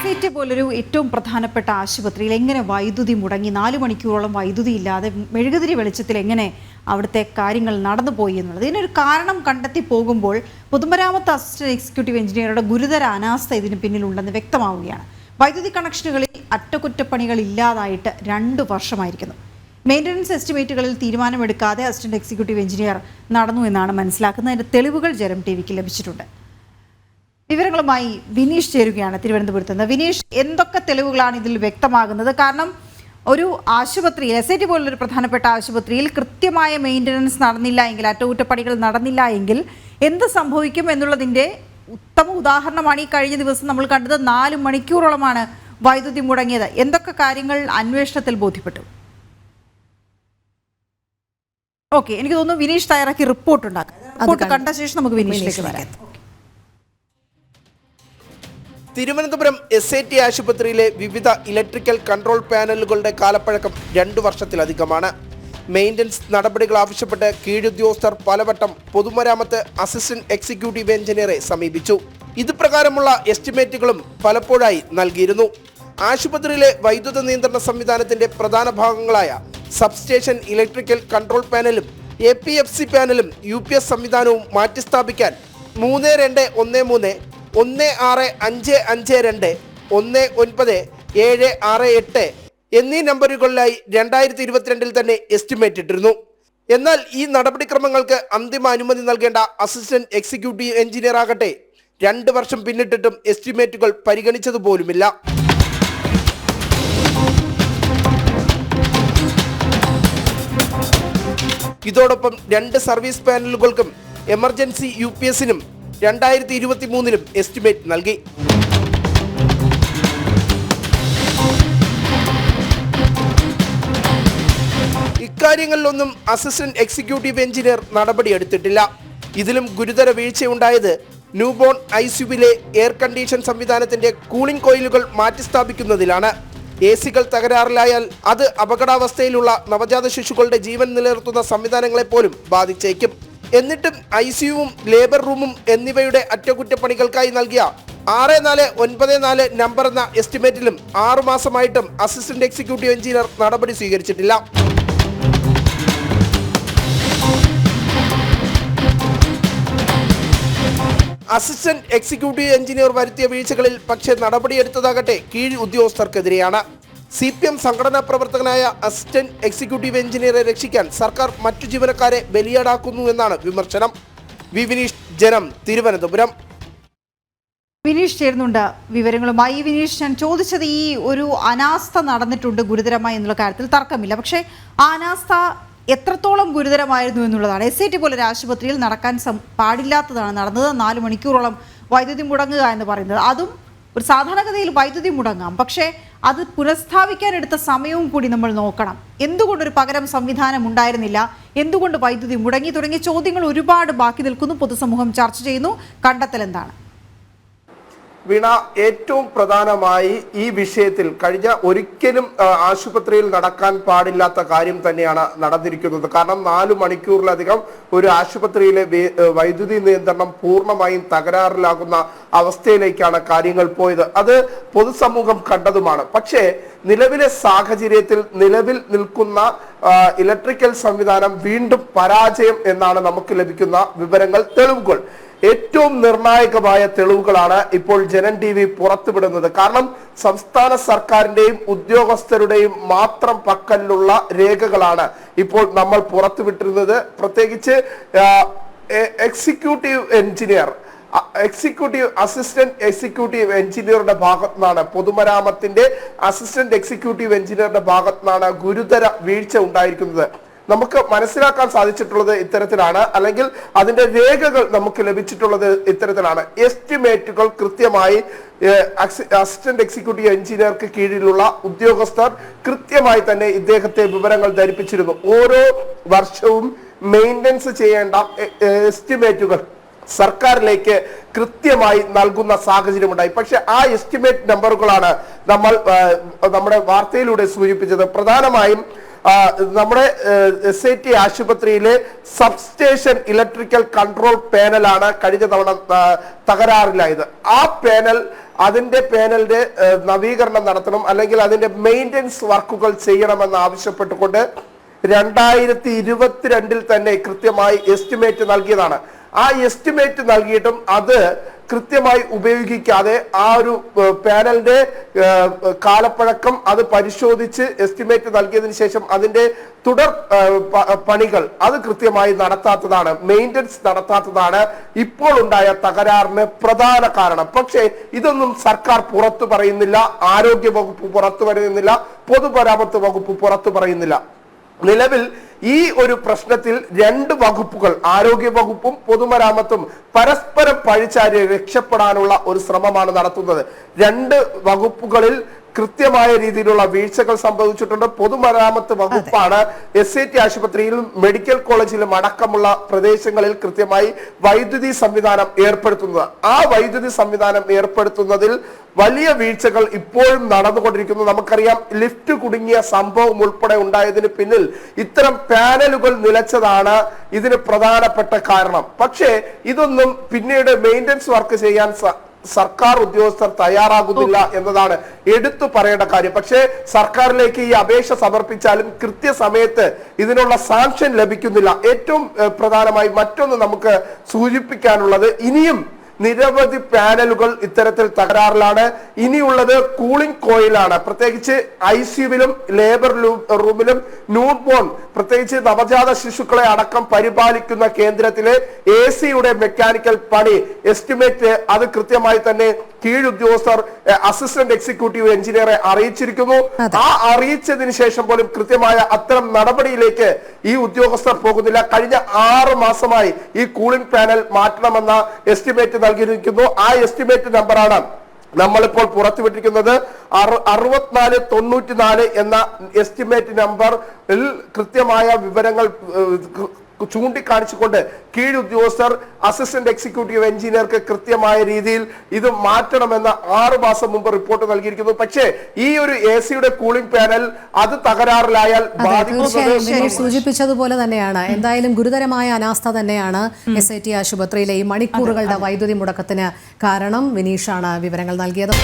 SIT പോലൊരു ഏറ്റവും പ്രധാനപ്പെട്ട ആശുപത്രിയിൽ എങ്ങനെ വൈദ്യുതി മുടങ്ങി 4 മണിക്കൂറോളം വൈദ്യുതി ഇല്ലാതെ മെഴുകുതിരി വെളിച്ചത്തിൽ എങ്ങനെ അവിടുത്തെ കാര്യങ്ങൾ നടന്നുപോയി എന്നുള്ളത് ഇതിനൊരു കാരണം കണ്ടെത്തി പോകുമ്പോൾ പൊതുമരാമത്ത് അസിസ്റ്റന്റ് എക്സിക്യൂട്ടീവ് എഞ്ചിനീയറുടെ ഗുരുതര അനാസ്ഥ ഇതിന് പിന്നിലുണ്ടെന്ന് വ്യക്തമാവുകയാണ്. വൈദ്യുതി കണക്ഷനുകളിൽ അറ്റകുറ്റപ്പണികൾ ഇല്ലാതായിട്ട് 2 വർഷമായിരിക്കുന്നു. മെയിൻ്റനൻസ് എസ്റ്റിമേറ്റുകളിൽ തീരുമാനമെടുക്കാതെ അസിസ്റ്റന്റ് എക്സിക്യൂട്ടീവ് എഞ്ചിനീയർ നടന്നു എന്നാണ് മനസ്സിലാക്കുന്നത്. അതിൻ്റെ തെളിവുകൾ ജനം ടിവിക്ക് ലഭിച്ചിട്ടുണ്ട്. വിവരങ്ങളുമായി വിനീഷ് ചേരുകയാണ് തിരുവനന്തപുരത്ത് നിന്ന്. വിനീഷ്, എന്തൊക്കെ തെളിവുകളാണ് ഇതിൽ വ്യക്തമാകുന്നത്? കാരണം ഒരു ആശുപത്രിയിൽ, എസ്ഐടി പോലൊരു പ്രധാനപ്പെട്ട ആശുപത്രിയിൽ കൃത്യമായ മെയിൻ്റനൻസ് നടന്നില്ല എങ്കിൽ, അറ്റകുറ്റപ്പണികൾ നടന്നില്ല എങ്കിൽ എന്ത് സംഭവിക്കും എന്നുള്ളതിൻ്റെ ഉത്തമ ഉദാഹരണമാണ് ഈ കഴിഞ്ഞ ദിവസം നമ്മൾ കണ്ടത്. 4 മണിക്കൂറോളമാണ് വൈദ്യുതി മുടങ്ങിയത്. എന്തൊക്കെ കാര്യങ്ങൾ അന്വേഷണത്തിൽ ബോധ്യപ്പെട്ടു? ഓക്കെ, എനിക്ക് തോന്നുന്നു വിനീഷ് തയ്യാറാക്കി റിപ്പോർട്ട് ഉണ്ടാക്കാം. റിപ്പോർട്ട് കണ്ട ശേഷം നമുക്ക് വിനീഷിലേക്ക് വരാം. തിരുവനന്തപുരം എസ്ഐടി ആശുപത്രിയിലെ വിവിധ ഇലക്ട്രിക്കൽ കൺട്രോൾ പാനലുകളുടെ കാലപ്പഴക്കം 2 വർഷത്തിലധികമാണ്. മെയിൻ്റനൻസ് നടപടികൾ ആവശ്യപ്പെട്ട് കീഴുദ്യോഗസ്ഥർ പലവട്ടം പൊതുമരാമത്ത് അസിസ്റ്റന്റ് എക്സിക്യൂട്ടീവ് എഞ്ചിനീയറെ സമീപിച്ചു. ഇത് പ്രകാരമുള്ള എസ്റ്റിമേറ്റുകളും പലപ്പോഴായി നൽകിയിരുന്നു. ആശുപത്രിയിലെ വൈദ്യുത നിയന്ത്രണ സംവിധാനത്തിന്റെ പ്രധാന ഭാഗങ്ങളായ സബ്സ്റ്റേഷൻ, ഇലക്ട്രിക്കൽ കൺട്രോൾ പാനലും APFC പാനലും UPS സംവിധാനവും മാറ്റിസ്ഥാപിക്കാൻ 3213, 16552, 19768 എന്നീ നമ്പറുകളിലായി 2022 തന്നെ എസ്റ്റിമേറ്റ് ഇട്ടിരുന്നു. എന്നാൽ ഈ നടപടിക്രമങ്ങൾക്ക് അന്തിമ അനുമതി നൽകേണ്ട അസിസ്റ്റന്റ് എക്സിക്യൂട്ടീവ് എഞ്ചിനീയർ ആകട്ടെ 2 വർഷം പിന്നിട്ടിട്ടും എസ്റ്റിമേറ്റുകൾ പരിഗണിച്ചതുപോലുമില്ല. ഇതോടൊപ്പം 2 സർവീസ് പാനലുകൾക്കും എമർജൻസി UPSനും 2023 എസ്റ്റിമേറ്റ് നൽകി. ഇക്കാര്യങ്ങളിലൊന്നും അസിസ്റ്റന്റ് എക്സിക്യൂട്ടീവ് എഞ്ചിനീയർ നടപടിയെടുത്തിട്ടില്ല. ഇതിലും ഗുരുതര വീഴ്ചയുണ്ടായത് ന്യൂബോൺ ICUവിലെ എയർ കണ്ടീഷൻ സംവിധാനത്തിന്റെ കൂളിംഗ് കോയിലുകൾ മാറ്റിസ്ഥാപിക്കുന്നതിലാണ്. AC-കൾ തകരാറിലായാൽ അത് അപകടാവസ്ഥയിലുള്ള നവജാത ശിശുക്കളുടെ ജീവൻ നിലനിർത്തുന്ന സംവിധാനങ്ങളെപ്പോലും ബാധിച്ചേക്കും. എന്നിട്ടും ICUവും ലേബർ റൂമും എന്നിവയുടെ അറ്റകുറ്റപ്പണികൾക്കായി നൽകിയ 6494 നമ്പർ എന്ന എസ്റ്റിമേറ്റിലും 6 മാസമായിട്ടും അസിസ്റ്റന്റ് എക്സിക്യൂട്ടീവ് എഞ്ചിനീയർ നടപടി സ്വീകരിച്ചിട്ടില്ല. അസിസ്റ്റന്റ് എക്സിക്യൂട്ടീവ് എഞ്ചിനീയർ വരുത്തിയ വീഴ്ചകളിൽ പക്ഷേ നടപടിയെടുത്തതാകട്ടെ കീഴ് ഉദ്യോഗസ്ഥർക്കെതിരെയാണ്. CPM സംഘടനാ പ്രവർത്തകനായ അസിസ്റ്റന്റ് എക്സിക്യൂട്ടീവ് എഞ്ചിനീയറെ രക്ഷിക്കാൻ സർക്കാർ മറ്റു ജീവനക്കാരെ ബലിയാടാക്കുന്നു എന്നാണ് വിമർശനം. വിനീഷ്, ജനം, തിരുവനന്തപുരം. വിനീഷ് ചേരുന്നുണ്ട് വിവരങ്ങളുമായി. വിനീഷ്, ഞാൻ ചോദിച്ചത് ഈ ഒരു അനാസ്ഥ നടന്നിട്ടുണ്ട് ഗുരുതരമായി എന്നുള്ള കാര്യത്തിൽ തർക്കമില്ല. പക്ഷേ ആ അനാസ്ഥ എത്രത്തോളം ഗുരുതരമായിരുന്നു എന്നുള്ളതാണ്. SIT പോലൊരു ആശുപത്രിയിൽ നടക്കാൻ പാടില്ലാത്തതാണ് നടന്നത്. 4 മണിക്കൂറോളം വൈദ്യുതി മുടങ്ങുക എന്ന് പറയുന്നത്, അതും ഒരു സാധാരണഗതിയിൽ വൈദ്യുതി മുടങ്ങാം, പക്ഷേ അത് പുനഃസ്ഥാപിക്കാനെടുത്ത സമയവും കൂടി നമ്മൾ നോക്കണം. എന്തുകൊണ്ടൊരു പകരം സംവിധാനം ഉണ്ടായിരുന്നില്ല, എന്തുകൊണ്ട് വൈദ്യുതി മുടങ്ങി തുടങ്ങിയ ചോദ്യങ്ങൾ ഒരുപാട് ബാക്കി നിൽക്കുന്നു. പൊതുസമൂഹം ചർച്ച ചെയ്യുന്നു. കണ്ടെത്തൽ എന്താണ്? വീണ, ഏറ്റവും പ്രധാനമായി ഈ വിഷയത്തിൽ ഒരിക്കലും ആശുപത്രിയിൽ നടക്കാൻ പാടില്ലാത്ത കാര്യം തന്നെയാണ് നടന്നിരിക്കുന്നത്. കാരണം 4 മണിക്കൂറിലധികം ഒരു ആശുപത്രിയിലെ വൈദ്യുതി നിയന്ത്രണം പൂർണ്ണമായും തകരാറിലാകുന്ന അവസ്ഥയിലേക്കാണ് കാര്യങ്ങൾ പോയത്. അത് പൊതുസമൂഹം കണ്ടതുമാണ്. പക്ഷേ നിലവിലെ സാഹചര്യത്തിൽ നിലവിൽ നിൽക്കുന്ന ഇലക്ട്രിക്കൽ സംവിധാനം വീണ്ടും പരാജയം എന്നാണ് നമുക്ക് ലഭിക്കുന്ന വിവരങ്ങൾ, തെളിവുകൾ. ഏറ്റവും നിർണായകമായ തെളിവുകളാണ് ഇപ്പോൾ ജനം TV പുറത്തുവിടുന്നത്. കാരണം സംസ്ഥാന സർക്കാരിന്റെയും ഉദ്യോഗസ്ഥരുടെയും മാത്രം പക്കലിലുള്ള രേഖകളാണ് ഇപ്പോൾ നമ്മൾ പുറത്തുവിട്ടിരുന്നത്. പ്രത്യേകിച്ച് അസിസ്റ്റന്റ് എക്സിക്യൂട്ടീവ് എഞ്ചിനീയറുടെ ഭാഗത്തു നിന്നാണ്, പൊതുമരാമത്തിന്റെ അസിസ്റ്റന്റ് എക്സിക്യൂട്ടീവ് എഞ്ചിനീയറുടെ ഭാഗത്തു നിന്നാണ് ഗുരുതര വീഴ്ച ഉണ്ടായിരിക്കുന്നത്. നമുക്ക് മനസ്സിലാക്കാൻ സാധിച്ചിട്ടുള്ളത് ഇത്തരത്തിലാണ്, അല്ലെങ്കിൽ അതിന്റെ രേഖകൾ നമുക്ക് ലഭിച്ചിട്ടുള്ളത് ഇത്തരത്തിലാണ്. എസ്റ്റിമേറ്റുകൾ കൃത്യമായി അസിസ്റ്റന്റ് എക്സിക്യൂട്ടീവ് എഞ്ചിനീയർക്ക് കീഴിലുള്ള ഉദ്യോഗസ്ഥർ കൃത്യമായി തന്നെ ഇദ്ദേഹത്തെ വിവരങ്ങൾ ധരിപ്പിച്ചിരുന്നു. ഓരോ വർഷവും മെയിൻ്റനൻസ് ചെയ്യേണ്ട എസ്റ്റിമേറ്റുകൾ സർക്കാരിലേക്ക് കൃത്യമായി നൽകുന്ന സാഹചര്യമുണ്ടായി. പക്ഷെ ആ എസ്റ്റിമേറ്റ് നമ്പറുകളാണ് നമ്മൾ നമ്മുടെ വാർത്തയിലൂടെ സൂചിപ്പിച്ചത്. പ്രധാനമായും നമ്മുടെ SIT ആശുപത്രിയിലെ സബ്സ്റ്റേഷൻ ഇലക്ട്രിക്കൽ കൺട്രോൾ പാനലാണ് കഴിഞ്ഞ തവണ തകരാറിലായത്. ആ പാനലിന്റെ നവീകരണം നടത്തണം, അല്ലെങ്കിൽ അതിന്റെ മെയിൻ്റെനൻസ് വർക്കുകൾ ചെയ്യണമെന്ന് ആവശ്യപ്പെട്ടുകൊണ്ട് 2022 തന്നെ കൃത്യമായി എസ്റ്റിമേറ്റ് നൽകിയതാണ്. ആ എസ്റ്റിമേറ്റ് നൽകിയിട്ടും അത് കൃത്യമായി ഉപയോഗിക്കാതെ ആ ഒരു പാനലിന്റെ കാലപ്പഴക്കം അത് പരിശോധിച്ച് എസ്റ്റിമേറ്റ് നൽകിയതിനു ശേഷം അതിന്റെ തുടർ പണികൾ അത് കൃത്യമായി നടത്താത്തതാണ്, മെയിൻ്റെനൻസ് നടത്താത്തതാണ് ഇപ്പോൾ ഉണ്ടായ തകരാറിന് പ്രധാന കാരണം. പക്ഷേ ഇതൊന്നും സർക്കാർ പുറത്തു പറയുന്നില്ല, ആരോഗ്യ വകുപ്പ് പുറത്തു പറയുന്നില്ല, പൊതുമരാമത്ത് വകുപ്പ് പുറത്തു പറയുന്നില്ല. നിലവിൽ ഈ ഒരു പ്രശ്നത്തിൽ രണ്ട് വകുപ്പുകൾ, ആരോഗ്യ വകുപ്പും പൊതുമരാമത്തും പരസ്പരം പഴിച്ചാരി രക്ഷപ്പെടാനുള്ള ഒരു ശ്രമമാണ് നടത്തുന്നത്. രണ്ട് വകുപ്പുകളിൽ കൃത്യമായ രീതിയിലുള്ള വീഴ്ചകൾ സംഭവിച്ചിട്ടുണ്ട്. പൊതുമരാമത്ത് വകുപ്പാണ് SIT ആശുപത്രിയിലും മെഡിക്കൽ കോളേജിലും അടക്കമുള്ള പ്രദേശങ്ങളിൽ കൃത്യമായി വൈദ്യുതി സംവിധാനം ഏർപ്പെടുത്തുന്നത്. ആ വൈദ്യുതി സംവിധാനം ഏർപ്പെടുത്തുന്നതിൽ വലിയ വീഴ്ചകൾ ഇപ്പോഴും നടന്നുകൊണ്ടിരിക്കുന്നു. നമുക്കറിയാം, ലിഫ്റ്റ് കുടുങ്ങിയ സംഭവം ഉൾപ്പെടെ ഉണ്ടായതിന് പിന്നിൽ ഇത്തരം പാനലുകൾ നിലച്ചതാണ് ഇതിന് പ്രധാനപ്പെട്ട കാരണം. പക്ഷേ ഇതൊന്നും പിന്നീട് മെയിൻ്റെനൻസ് വർക്ക് ചെയ്യാൻ സർക്കാർ ഉദ്യോഗസ്ഥർ തയ്യാറാകുന്നില്ല എന്നതാണ് എടുത്തു പറയേണ്ട കാര്യം. പക്ഷേ സർക്കാരിലേക്ക് ഈ അപേക്ഷ സമർപ്പിച്ചാലും കൃത്യസമയത്ത് ഇതിനുള്ള സാങ്ഷൻ ലഭിക്കുന്നില്ല. ഏറ്റവും പ്രധാനമായി മറ്റൊന്ന് നമുക്ക് സൂചിപ്പിക്കാനുള്ളത്, ഇനിയും നിരവധി പാനലുകൾ ഇത്തരത്തിൽ തകരാറിലാണ്. ഇനിയുള്ളത് കൂളിംഗ് കോയിലാണ്. പ്രത്യേകിച്ച് ICUവിലും ലേബർ റൂമിലും ന്യൂബോൺ, പ്രത്യേകിച്ച് നവജാത ശിശുക്കളെ അടക്കം പരിപാലിക്കുന്ന കേന്ദ്രത്തിലെ AC-യുടെ മെക്കാനിക്കൽ പണി എസ്റ്റിമേറ്റ് അത് കൃത്യമായി തന്നെ കീഴുദ്യോഗസ്ഥർ അസിസ്റ്റന്റ് എക്സിക്യൂട്ടീവ് എഞ്ചിനീയറെ അറിയിച്ചിരിക്കുന്നു. ആ അറിയിച്ചതിന് ശേഷം പോലും കൃത്യമായ അത്തരം നടപടിയിലേക്ക് ഈ ഉദ്യോഗസ്ഥർ പോകുന്നില്ല. കഴിഞ്ഞ 6 മാസമായി ഈ കൂളിംഗ് പാനൽ മാറ്റണമെന്ന എസ്റ്റിമേറ്റ് നൽകിയിരിക്കുന്നു. ആ എസ്റ്റിമേറ്റ് നമ്പറാണ് നമ്മളിപ്പോൾ പുറത്തുവിട്ടിരിക്കുന്നത്. 6494 എന്ന എസ്റ്റിമേറ്റ് നമ്പറിൽ കൃത്യമായ വിവരങ്ങൾ ചൂണ്ടിക്കാണിച്ചുകൊണ്ട് കീഴുദ്യോഗസ്ഥർ അസിസ്റ്റന്റ് എക്സിക്യൂട്ടീവ് എഞ്ചിനീയർക്ക് കൃത്യമായ രീതിയിൽ ഇത് മാറ്റണമെന്ന് 6 മാസം മുമ്പ് റിപ്പോർട്ട് നൽകിയിരിക്കുന്നു. പക്ഷേ ഈ ഒരു AC-യുടെ കൂളിംഗ് പാനൽ അത് തകരാറിലായാൽ സൂചിപ്പിച്ചതുപോലെ തന്നെയാണ്. എന്തായാലും ഗുരുതരമായ അനാസ്ഥ തന്നെയാണ് SIT ആശുപത്രിയിലെ ഈ മണിക്കൂറുകളുടെ വൈദ്യുതി മുടക്കത്തിന് കാരണം. വിനീഷാണ് വിവരങ്ങൾ നൽകിയത്.